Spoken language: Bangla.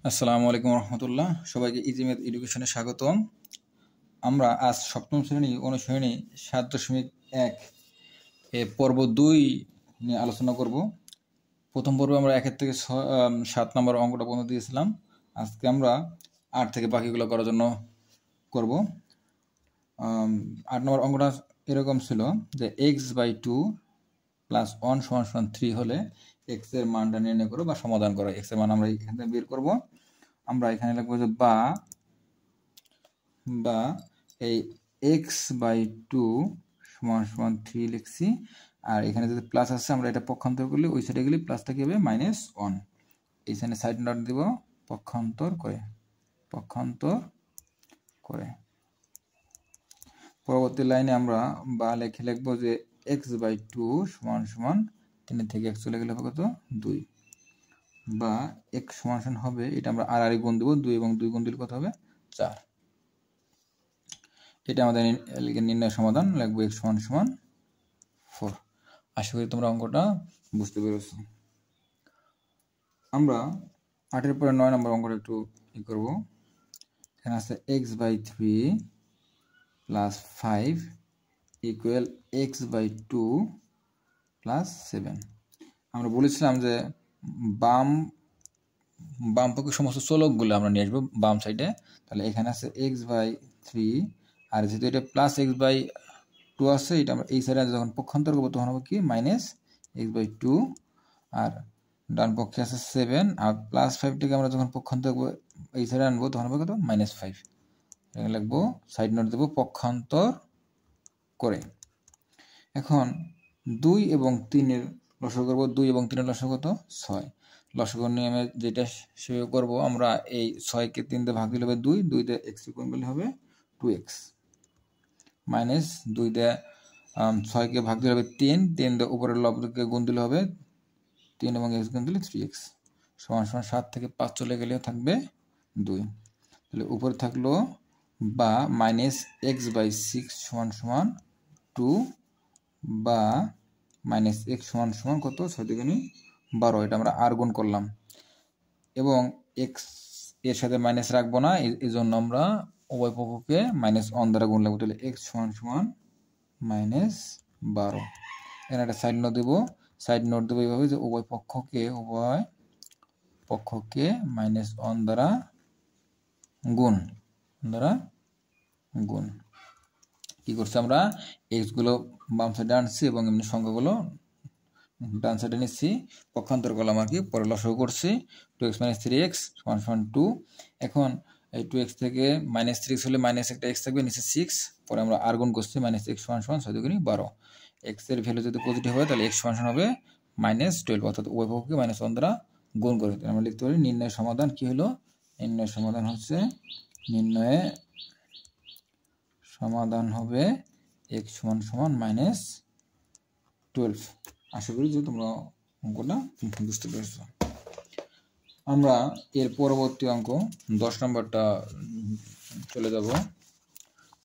আসসালামু আলাইকুম রহমতুল্লাহ। সবাইকে ইজি ম্যাথ এডুকেশনে স্বাগতম। আমরা আজ সপ্তম শ্রেণী অনুশীলনী 7.1 পর্ব 2 নিয়ে আলোচনা করব। প্রথম পর্বে আমরা 1 থেকে 7 নম্বর অঙ্কটা পর্যন্ত দিয়েছিলাম। আজকে আমরা 8 থেকে বাকিগুলো করার জন্য করব। 8 নম্বর অঙ্কটা এরকম ছিল যে x/2 + 1 = 3 হলে x এর মানটা নির্ণয় করো বা সমাধান করো। x এর মান আমরা এখান থেকে বের করব। আমরা এখানে লিখবো যে বা এই x/2 = 3 লিখছি, আর এখানে যদি প্লাস আছে আমরা এটা পক্ষান্তর করলে ওই সাইডে গেলে প্লাসটা কি হবে -1। এইখানে সাইড নোট দিব পক্ষান্তর করে। পরবর্তী লাইনে আমরা বা লিখে লিখবো যে x/2 = 3 থেকে x চলে গেলে হবে কত 2, বা x সমান হবে, এটা আমরা আর গুণ দেব, 2 এবং 2 গুণ দিলে কত হবে 4। এটা আমাদের নির্ণয় সমাধান, লিখবো x = 4। আশা করি তোমরা অঙ্কটা বুঝতে পেরেছো। আমরা 8 এর পরে 9 নম্বর অঙ্কটা একটু ই করব। এখানে আছে x/3 + 5 = x/2 + 7। আমরা বলেছিলাম যে বাম পক্ষে সমস্ত চলকগুলো আমরা নিয়ে আসবো বাম সাইডে। তাহলে এখানে আছে x/3, আর যেহেতু এটা +x/2 আছে, এটা আমরা এই সাইডে যখন পক্ষান্তর করবো তখন হবে কি -x/2, আর ডান পক্ষে আছে 7, আর +5টাকে আমরা যখন পক্ষান্তর করবো এই সাইডে আনবো তখন হবে কত -5। এখানে লিখবো, সাইড নোট দেবো পক্ষান্তর করে। এখন 2 এবং 3 এর লসাগু করবো। 2 এবং 3 এর লসাগু কত 6। লসাগু নিয়মে যেটা সেভাবে করবো, আমরা এই 6কে 3 দিয়ে ভাগ দিলে হবে 2, 2 দিয়ে x গুণ করলে হবে 2x, -2 দিয়ে 6কে ভাগ দিলে হবে 3, 3 দিয়ে উপরের লবকে গুণ দিলে হবে 3 এবং x গুণ দিলে 3x, = 7 থেকে 5 চলে গেলে থাকবে 2। তাহলে উপরে থাকলো বা -x/6 = 2, বা -x = কত 6 × 12, এটা আমরা আর গুণ করলাম, এবং x এর সাথে মাইনাস রাখবো না, এই জন্য আমরা উভয় পক্ষকে -1 দ্বারা গুণ লাগবো। তাহলে x = -12। এখানে একটা সাইড নোট দেবো এইভাবে যে উভয় পক্ষকে -1 দ্বারা গুণ। কি করছি আমরা x গুলো বাম সাইডে আনছি এবং এমনি সংখ্যাগুলো ডান সাইডে নিচ্ছি, পক্ষান্তর করলাম আর কি, পরে লসাগু করছি। 2x - 3x = 2। এখন এই 2x থেকে -3x হলে একটা x থাকবে, নিচে 6, পরে আমরা আর গুণ করছি, -x = 6 × 12। x এর ভ্যালু যদি পজিটিভ হয় তাহলে x = হবে -12, অর্থাৎ উভয় পক্ষকে -1 দ্বারা গুণ করে। আমরা লিখতে পারি নির্ণয় সমাধান কি হলো, নির্ণয় সমাধান হচ্ছে হবে x = -12। আশা করি যে তোমরা অঙ্কটা বুঝতে পেরেছো। আমরা এর পরবর্তী অঙ্ক 10 নম্বরটা চলে যাব।